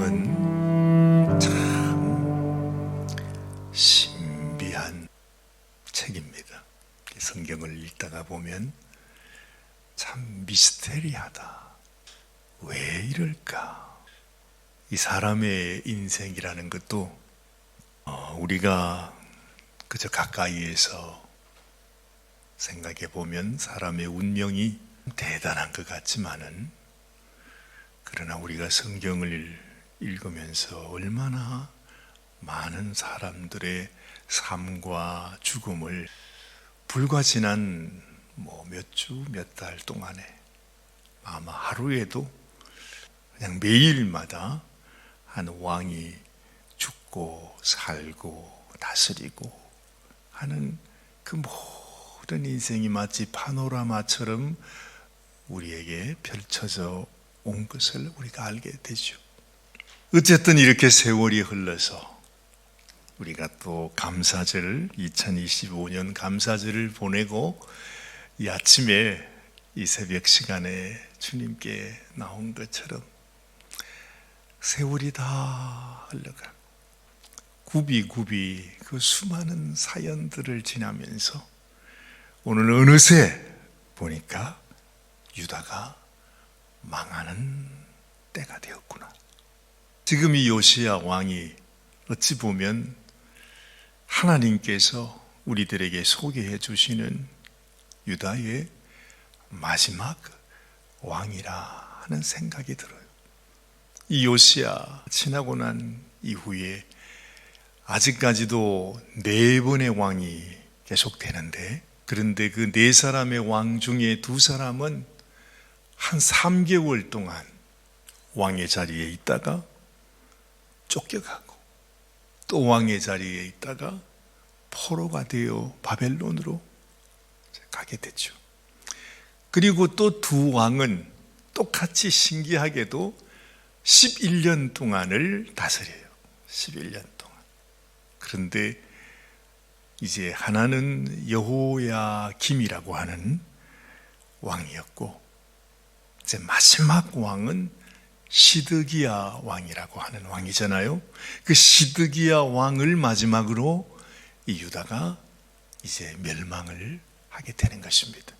성경은 참 신비한 책입니다. 성경을 읽다가 보면 참 미스테리하다. 왜 이럴까? 이 사람의 인생이라는 것도 우리가 그저 가까이에서 생각해 보면 사람의 운명이 대단한 것 같지만은, 그러나 우리가 성경을 읽으면서 얼마나 많은 사람들의 삶과 죽음을 불과 지난 몇 주, 몇 달 동안에, 아마 하루에도 그냥 매일마다 한 왕이 죽고 살고 다스리고 하는 그 모든 인생이 마치 파노라마처럼 우리에게 펼쳐져 온 것을 우리가 알게 되죠. 어쨌든 이렇게 세월이 흘러서 우리가 또 감사절, 2025년 감사절을 보내고 이 아침에 이 새벽 시간에 주님께 나온 것처럼 세월이 다 흘러가 굽이굽이 그 수많은 사연들을 지나면서 오늘 어느새 보니까 유다가 망하는 때가 되었구나. 지금 이 요시야 왕이 어찌 보면 하나님께서 우리들에게 소개해 주시는 유다의 마지막 왕이라 하는 생각이 들어요. 이 요시야 지나고 난 이후에 아직까지도 4번의 왕이 계속되는데, 그런데 그 4사람의 왕 중에 2사람은 한 3개월 동안 왕의 자리에 있다가 쫓겨가고, 또 왕의 자리에 있다가 포로가 되어 바벨론으로 가게 됐죠. 그리고 또 2 왕은 똑같이 신기하게도 11년 동안을 다스려요. 11년 동안. 그런데 이제 하나는 여호야김이라고 하는 왕이었고, 이제 마지막 왕은 시드기야 왕이라고 하는 왕이잖아요. 그 시드기야 왕을 마지막으로 이 유다가 이제 멸망을 하게 되는 것입니다.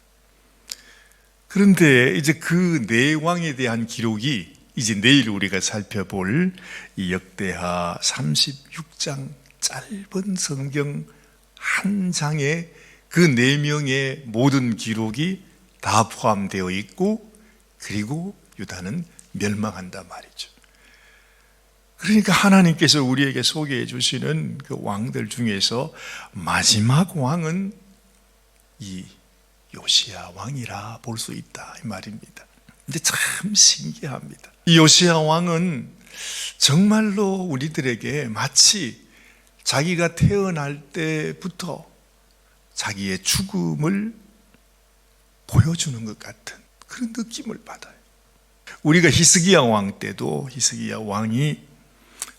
그런데 이제 그 4왕에 대한 기록이 이제 내일 우리가 살펴볼 이 역대하 36장 짧은 성경 한 장에 그 4명의 모든 기록이 다 포함되어 있고, 그리고 유다는 멸망한단 말이죠. 그러니까 하나님께서 우리에게 소개해 주시는 그 왕들 중에서 마지막 왕은 이 요시야 왕이라 볼 수 있다, 이 말입니다. 근데 참 신기합니다. 이 요시야 왕은 정말로 우리들에게 마치 자기가 태어날 때부터 자기의 죽음을 보여주는 것 같은 그런 느낌을 받아요. 우리가 히스기야 왕 때도 히스기야 왕이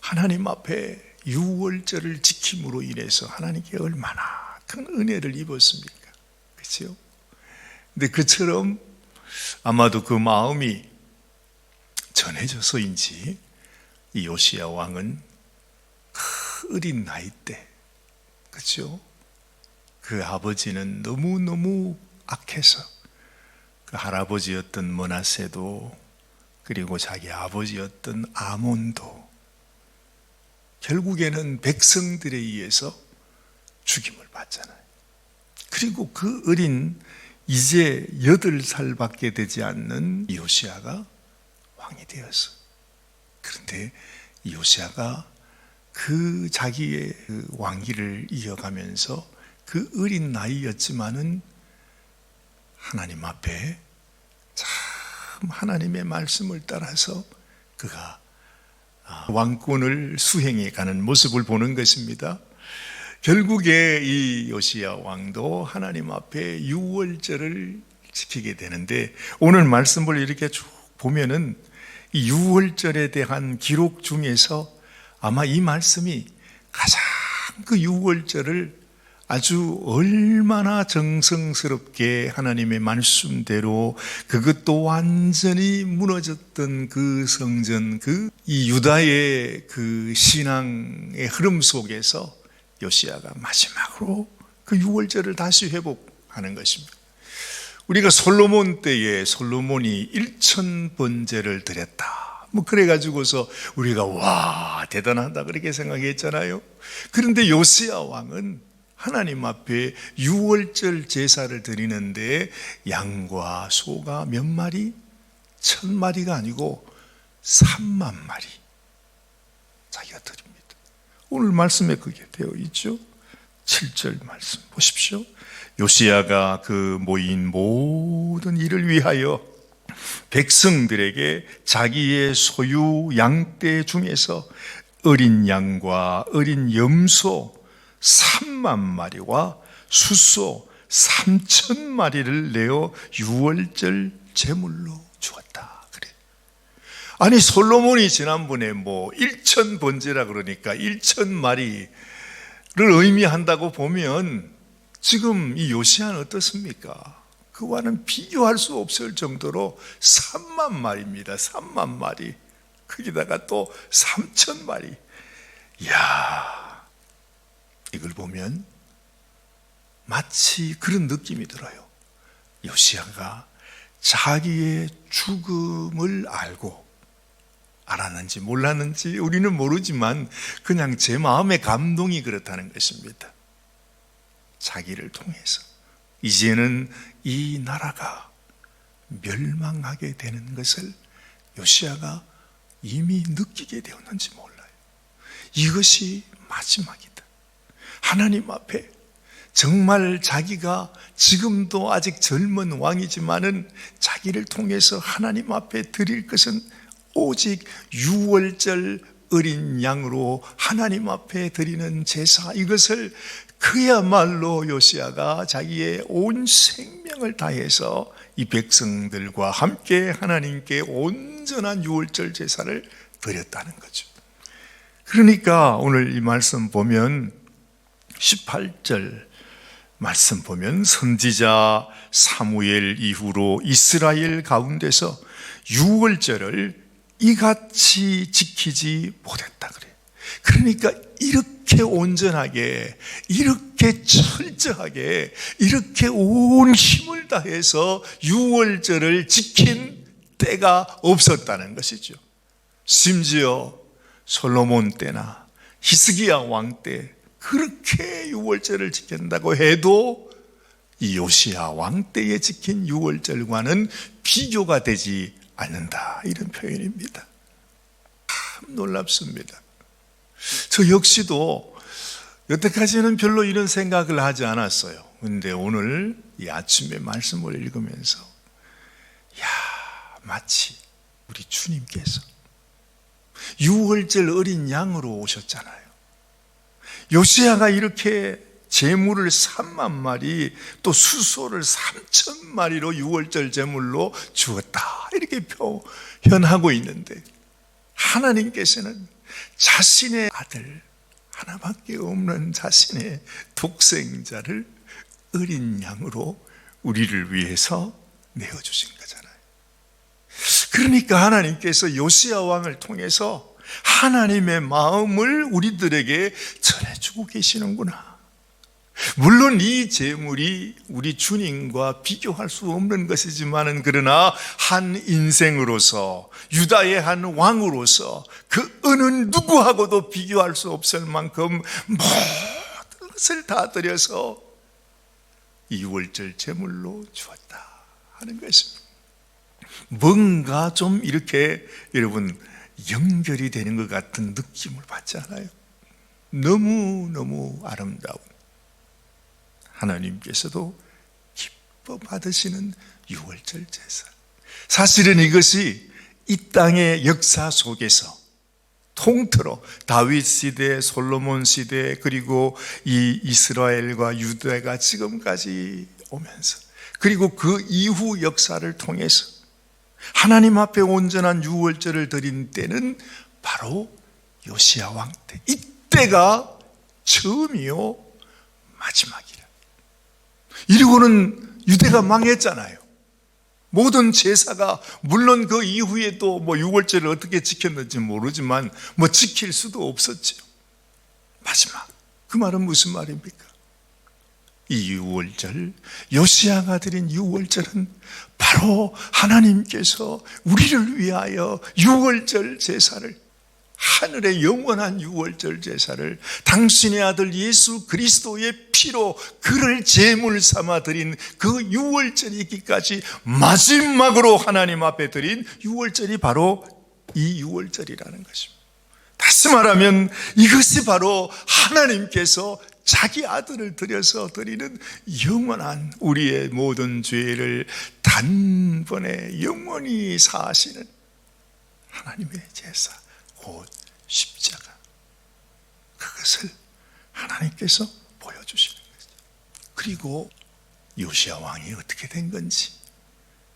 하나님 앞에 유월절을 지킴으로 인해서 하나님께 얼마나 큰 은혜를 입었습니까? 그렇죠? 근데 그처럼 아마도 그 마음이 전해져서인지 이 요시야 왕은 어린 나이 때, 그렇죠? 그 아버지는 너무너무 악해서 그 할아버지였던 므낫세도, 그리고 자기 아버지였던 아몬도 결국에는 백성들에 의해서 죽임을 받잖아요. 그리고 그 어린 이제 8살밖에 되지 않는 요시야가 왕이 되었어. 그런데 요시야가 그 자기의 그 왕위를 이어가면서 그 어린 나이였지만은 하나님 앞에 참 하나님의 말씀을 따라서 그가 왕권을 수행해 가는 모습을 보는 것입니다. 결국에 이 요시야 왕도 하나님 앞에 유월절을 지키게 되는데, 오늘 말씀을 이렇게 쭉 보면은 이 유월절에 대한 기록 중에서 아마 이 말씀이 가장 그 유월절을 아주 얼마나 정성스럽게 하나님의 말씀대로 그것도 완전히 무너졌던 그 성전, 이 유다의 그 신앙의 흐름 속에서 요시야가 마지막으로 그 유월절을 다시 회복하는 것입니다. 우리가 솔로몬 때에 솔로몬이 1000번제를 드렸다, 그래가지고서 우리가 와 대단하다 그렇게 생각했잖아요. 그런데 요시야 왕은 하나님 앞에 유월절 제사를 드리는데 양과 소가 몇 마리? 1000마리가 아니고 3만 마리 자기가 드립니다. 오늘 말씀에 그게 되어 있죠. 7절 말씀 보십시오. 요시야가 그 모인 모든 일을 위하여 백성들에게 자기의 소유 양떼 중에서 어린 양과 어린 염소 3만 마리와 수소 3000마리를 내어 유월절 제물로 주었다. 그래. 아니 솔로몬이 지난번에 1000번제라 그러니까 1000마리를 의미한다고 보면 지금 이 요시야는 어떻습니까? 그와는 비교할 수 없을 정도로 3만 마리입니다. 3만 마리. 거기다가 또 3000마리. 이야, 이걸 보면 마치 그런 느낌이 들어요. 요시야가 자기의 죽음을 알았는지 몰랐는지 우리는 모르지만 그냥 제 마음의 감동이 그렇다는 것입니다. 자기를 통해서 이제는 이 나라가 멸망하게 되는 것을 요시야가 이미 느끼게 되었는지 몰라요. 이것이 마지막이다. 하나님 앞에 정말 자기가 지금도 아직 젊은 왕이지만은 자기를 통해서 하나님 앞에 드릴 것은 오직 유월절 어린 양으로 하나님 앞에 드리는 제사, 이것을 그야말로 요시야가 자기의 온 생명을 다해서 이 백성들과 함께 하나님께 온전한 유월절 제사를 드렸다는 거죠. 그러니까 오늘 이 말씀 보면 18절 말씀 보면 선지자 사무엘 이후로 이스라엘 가운데서 유월절을 이같이 지키지 못했다 그래요. 그러니까 이렇게 온전하게, 이렇게 철저하게, 이렇게 온 힘을 다해서 유월절을 지킨 때가 없었다는 것이죠. 심지어 솔로몬 때나 히스기야 왕 때 그렇게 유월절을 지킨다고 해도 이 요시야 왕 때에 지킨 유월절과는 비교가 되지 않는다, 이런 표현입니다. 참 놀랍습니다. 저 역시도 여태까지는 별로 이런 생각을 하지 않았어요. 그런데 오늘 이 아침에 말씀을 읽으면서 마치 우리 주님께서 유월절 어린 양으로 오셨잖아요. 요시야가 이렇게 제물을 3만 마리 또 수소를 3000마리로 유월절 제물로 주었다, 이렇게 표현하고 있는데 하나님께서는 자신의 아들 하나밖에 없는 자신의 독생자를 어린 양으로 우리를 위해서 내어주신 거잖아요. 그러니까 하나님께서 요시야 왕을 통해서 하나님의 마음을 우리들에게 전해주고 계시는구나. 물론 이 제물이 우리 주님과 비교할 수 없는 것이지만은 그러나 한 인생으로서, 유다의 한 왕으로서 그 어느 누구하고도 비교할 수 없을 만큼 모든 것을 다 드려서 이월절 제물로 주었다 하는 것입니다. 뭔가 좀 이렇게 여러분 연결이 되는 것 같은 느낌을 받지 않아요? 너무너무 아름다운, 하나님께서도 기뻐 받으시는 유월절 제사. 사실은 이것이 이 땅의 역사 속에서 통틀어 다윗 시대, 솔로몬 시대, 그리고 이 이스라엘과 유다가 지금까지 오면서, 그리고 그 이후 역사를 통해서 하나님 앞에 온전한 유월절을 드린 때는 바로 요시야 왕 때, 이때가 처음이요 마지막이라. 이러고는 유대가 망했잖아요. 모든 제사가 물론 그 이후에도 유월절을 어떻게 지켰는지 모르지만 지킬 수도 없었죠. 마지막. 그 말은 무슨 말입니까? 이 유월절, 요시야가 드린 유월절은 바로 하나님께서 우리를 위하여 유월절 제사를, 하늘의 영원한 유월절 제사를 당신의 아들 예수 그리스도의 피로 그를 제물 삼아 드린 그 유월절이기까지 마지막으로 하나님 앞에 드린 유월절이 바로 이 유월절이라는 것입니다. 다시 말하면 이것이 바로 하나님께서 자기 아들을 들여서 드리는 영원한 우리의 모든 죄를 단번에 영원히 사하시는 하나님의 제사, 곧 십자가. 그것을 하나님께서 보여주시는 거죠. 그리고 요시야 왕이 어떻게 된 건지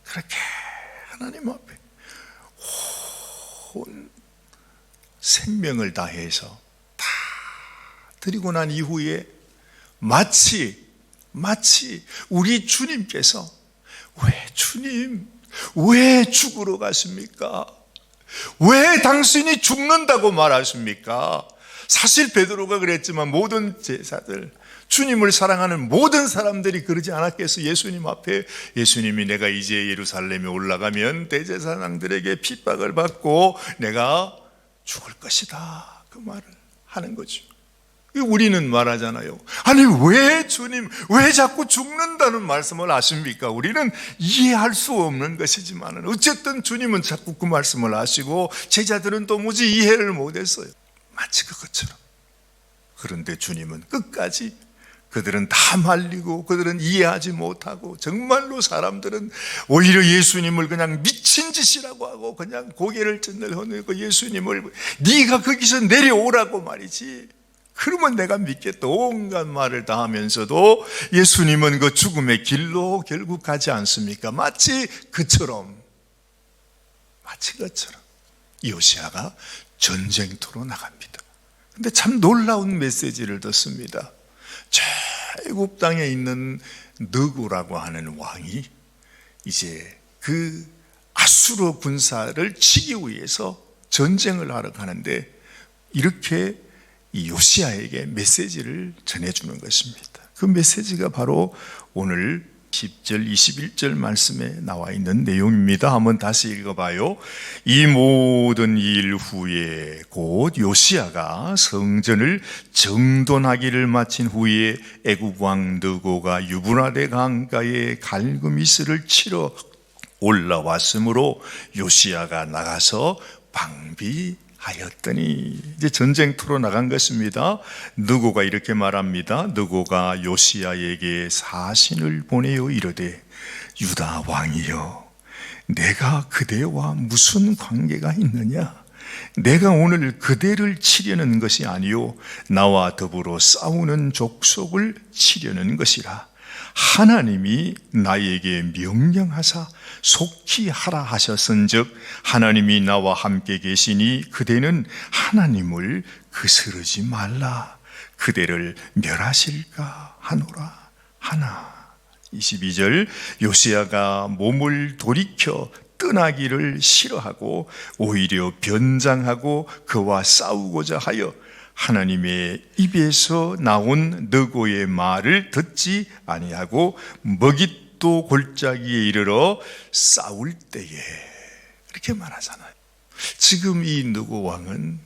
그렇게 하나님 앞에 온 생명을 다해서 다 드리고 난 이후에 마치 우리 주님께서 주님 왜 죽으러 가십니까? 왜 당신이 죽는다고 말하십니까? 사실 베드로가 그랬지만 모든 제사들, 주님을 사랑하는 모든 사람들이 그러지 않았겠어? 예수님 앞에, 예수님이 내가 이제 예루살렘에 올라가면 대제사장들에게 핍박을 받고 내가 죽을 것이다, 그 말을 하는 거죠. 우리는 말하잖아요. 아니 왜 주님 왜 자꾸 죽는다는 말씀을 하십니까? 우리는 이해할 수 없는 것이지만 어쨌든 주님은 자꾸 그 말씀을 하시고 제자들은 도무지 이해를 못했어요. 마치 그것처럼. 그런데 주님은 끝까지, 그들은 다 말리고 그들은 이해하지 못하고 정말로 사람들은 오히려 예수님을 그냥 미친 짓이라고 하고 그냥 고개를 젓들어내고 예수님을 네가 거기서 내려오라고 말이지, 그러면 내가 믿겠다, 온갖 말을 다 하면서도 예수님은 그 죽음의 길로 결국 가지 않습니까? 마치 그처럼 요시야가 전쟁터로 나갑니다. 근데 참 놀라운 메시지를 듣습니다. 애굽 땅에 있는 느고라고 하는 왕이 이제 그 아수르 군사를 치기 위해서 전쟁을 하러 가는데 이렇게 이 요시야에게 메시지를 전해주는 것입니다. 그 메시지가 바로 오늘 10절, 21절 말씀에 나와 있는 내용입니다. 한번 다시 읽어봐요. 이 모든 일 후에 곧 요시야가 성전을 정돈하기를 마친 후에 애굽 왕 느고가 유브라데 강가에 갈그미스를 치러 올라왔으므로 요시야가 나가서 방비하였더니, 이제 전쟁터로 나간 것입니다. 느고가 이렇게 말합니다. 느고가 요시야에게 사신을 보내어 이르되 유다 왕이여, 내가 그대와 무슨 관계가 있느냐? 내가 오늘 그대를 치려는 것이 아니요 나와 더불어 싸우는 족속을 치려는 것이라. 하나님이 나에게 명령하사 속히 하라 하셨은즉 하나님이 나와 함께 계시니 그대는 하나님을 거스르지 말라. 그대를 멸하실까 하노라 하나. 22절, 요시야가 몸을 돌이켜 떠나기를 싫어하고 오히려 변장하고 그와 싸우고자 하여 하나님의 입에서 나온 느고의 말을 듣지 아니하고 머깃도 골짜기에 이르러 싸울 때에, 그렇게 말하잖아요. 지금 이 느고 왕은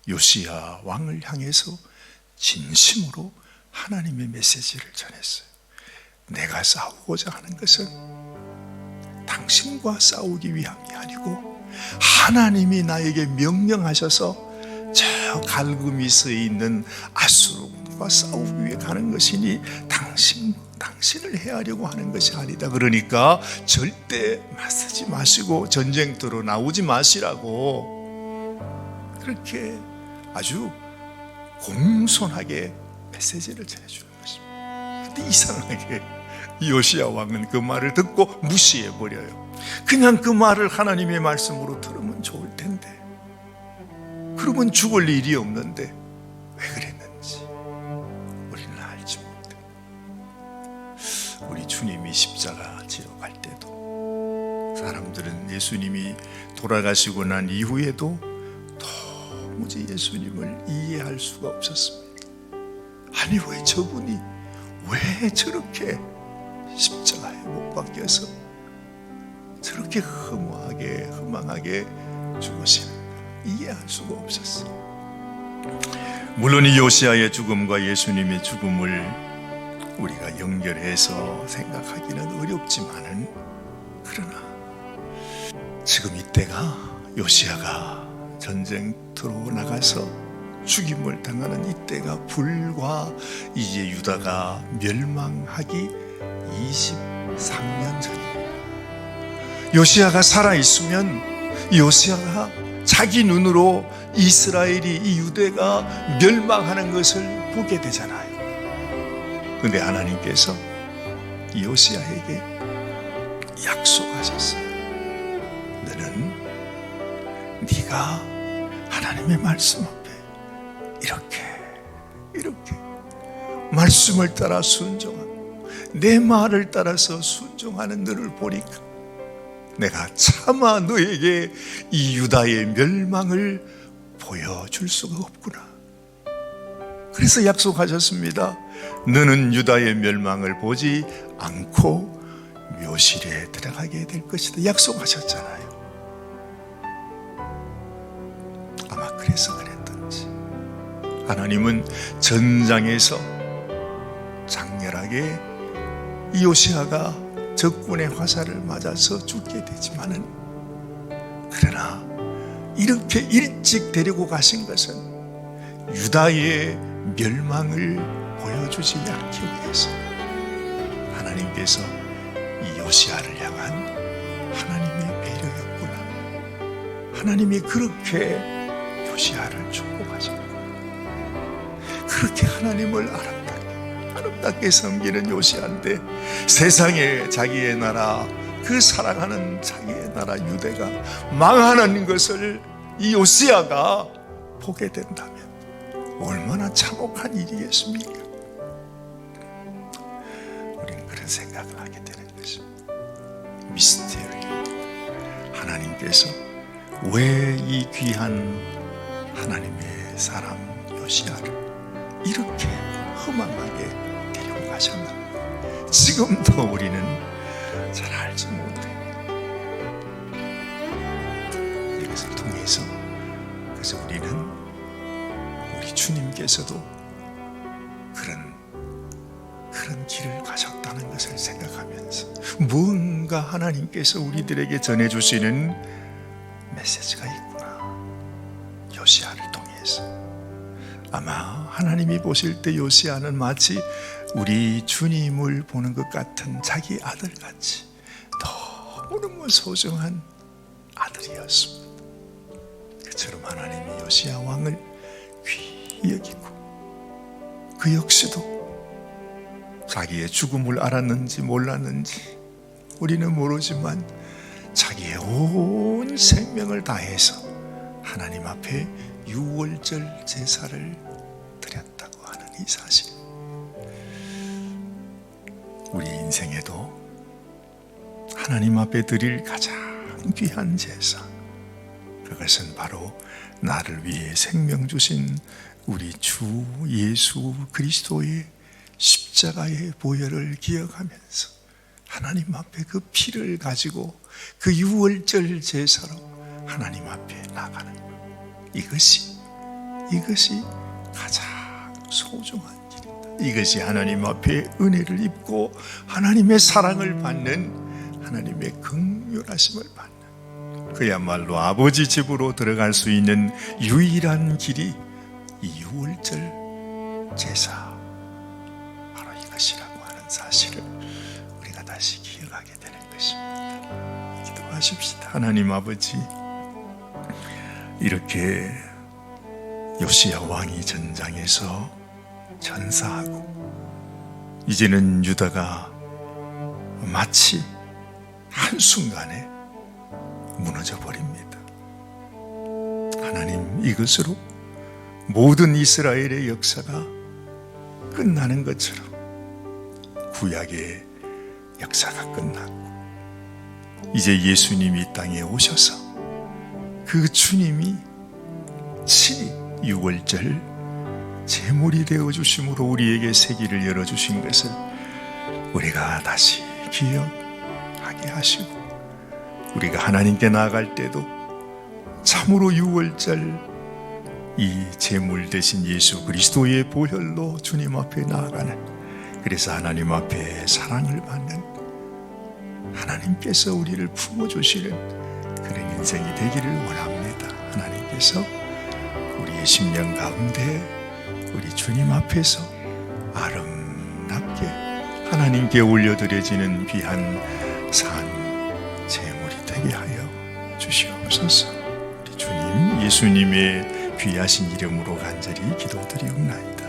요시야 왕을 향해서 진심으로 하나님의 메시지를 전했어요. 내가 싸우고자 하는 것은 당신과 싸우기 위함이 아니고 하나님이 나에게 명령하셔서 저 갈그미스에 있는 아수르과 싸우기 위해 가는 것이니 당신을 해하려고 하는 것이 아니다. 그러니까 절대 맞서지 마시고 전쟁터로 나오지 마시라고 그렇게 아주 공손하게 메시지를 전해주는 것입니다. 근데 이상하게 요시야 왕은 그 말을 듣고 무시해버려요. 그냥 그 말을 하나님의 말씀으로 들으면 좋을 텐데, 그러면 죽을 일이 없는데 왜 그랬는지 우리는 알 우리 주님이 십자가 지러 갈 때도 사람들은 예수님이 돌아가시고 난 이후에도 도무지 예수님을 이해할 수가 없었습니다. 아니, 왜 저분이 왜 저렇게 십자가에 못 박혀서 저렇게 허무하게 허망하게 죽으시는가 이해할 수가 없었어요. 물론 이 요시아의 죽음과 예수님의 죽음을 우리가 연결해서 생각하기는 어렵지만은, 그러나 지금 이때가 요시아가 전쟁터로 나가서 죽임을 당하는 이때가 불과 이제 유다가 멸망하기 23년 전이에요. 요시아가 살아있으면 요시아가 자기 눈으로 이스라엘이, 이 유대가 멸망하는 것을 보게 되잖아요. 그런데 하나님께서 요시아에게 약속하셨어요. 너는 네가 하나님의 말씀 앞에 이렇게 말씀을 따라 순종하고 내 말을 따라서 순종하는 너를 보니까 내가 차마 너에게 이 유다의 멸망을 보여줄 수가 없구나. 그래서 약속하셨습니다. 너는 유다의 멸망을 보지 않고 묘실에 들어가게 될 것이다. 약속하셨잖아요. 아마 그래서 그랬던지 하나님은 전장에서 장렬하게 이 요시아가 적군의 화살을 맞아서 죽게 되지만은, 그러나 이렇게 일찍 데리고 가신 것은 유다의 멸망을 보여주지 않기 위해서 하나님께서 이 요시아를 향한 하나님의 배려였구나. 하나님이 그렇게 요시아를 축복하셨구나. 그렇게 하나님을 아름답게 섬기는 요시아인데 세상에 자기의 나라, 그 사랑하는 자기의 나라 유대가 망하는 것을 이 요시아가 보게 된다면 얼마나 참혹한 일이겠습니까? 우리는 그런 생각을 하게 되는 것입니다. 미스테리. 하나님께서 왜 이 귀한 하나님의 사람 요시아를 이렇게 허망하게 데리고 가셨나? 지금도 우리는 잘 알지 못해요. 이것을 통해서 그래서 우리는 우리 주님께서도 그런 길을 가셨다는 것을 생각하면서 뭔가 하나님께서 우리들에게 전해주시는 메시지가 있구나. 요시아를 통해서 아마 하나님이 보실 때 요시아는 마치 우리 주님을 보는 것 같은 자기 아들같이 너무너무 소중한 아들이었습니다. 그처럼 하나님이 요시아 왕을 귀히 여기고 그 역시도 자기의 죽음을 알았는지 몰랐는지 우리는 모르지만 자기의 온 생명을 다해서 하나님 앞에 유월절 제사를 드렸다고 하는 이 사실, 우리 인생에도 하나님 앞에 드릴 가장 귀한 제사, 그것은 바로 나를 위해 생명 주신 우리 주 예수 그리스도의 십자가의 보혈을 기억하면서 하나님 앞에 그 피를 가지고 그 유월절 제사로 하나님 앞에 나가는 것, 이것이 가장 소중한 길이다. 이것이 하나님 앞에 은혜를 입고 하나님의 사랑을 받는, 하나님의 긍휼하심을 받는, 그야말로 아버지 집으로 들어갈 수 있는 유일한 길이 이 유월절 제사, 바로 이것이라고 하는 사실을 우리가 다시 기억하게 되는 것입니다. 기도하십시다. 하나님 아버지, 이렇게 요시야 왕이 전장에서 전사하고 이제는 유다가 마치 한순간에 무너져 버립니다. 하나님, 이것으로 모든 이스라엘의 역사가 끝나는 것처럼 구약의 역사가 끝났고 이제 예수님이 이 땅에 오셔서 그 주님이 친히 유월절 제물이 되어주심으로 우리에게 세기를 열어주신 것을 우리가 다시 기억하게 하시고 우리가 하나님께 나아갈 때도 참으로 유월절 이 제물 대신 예수 그리스도의 보혈로 주님 앞에 나아가는, 그래서 하나님 앞에 사랑을 받는, 하나님께서 우리를 품어주시는 그런 인생이 되기를 원합니다. 하나님께서 우리의 심령 가운데 우리 주님 앞에서 아름답게 하나님께 올려드려지는 귀한 산 제물이 되게 하여 주시옵소서. 우리 주님 예수님의 귀하신 이름으로 간절히 기도드리옵나이다.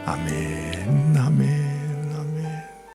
아멘, 아멘.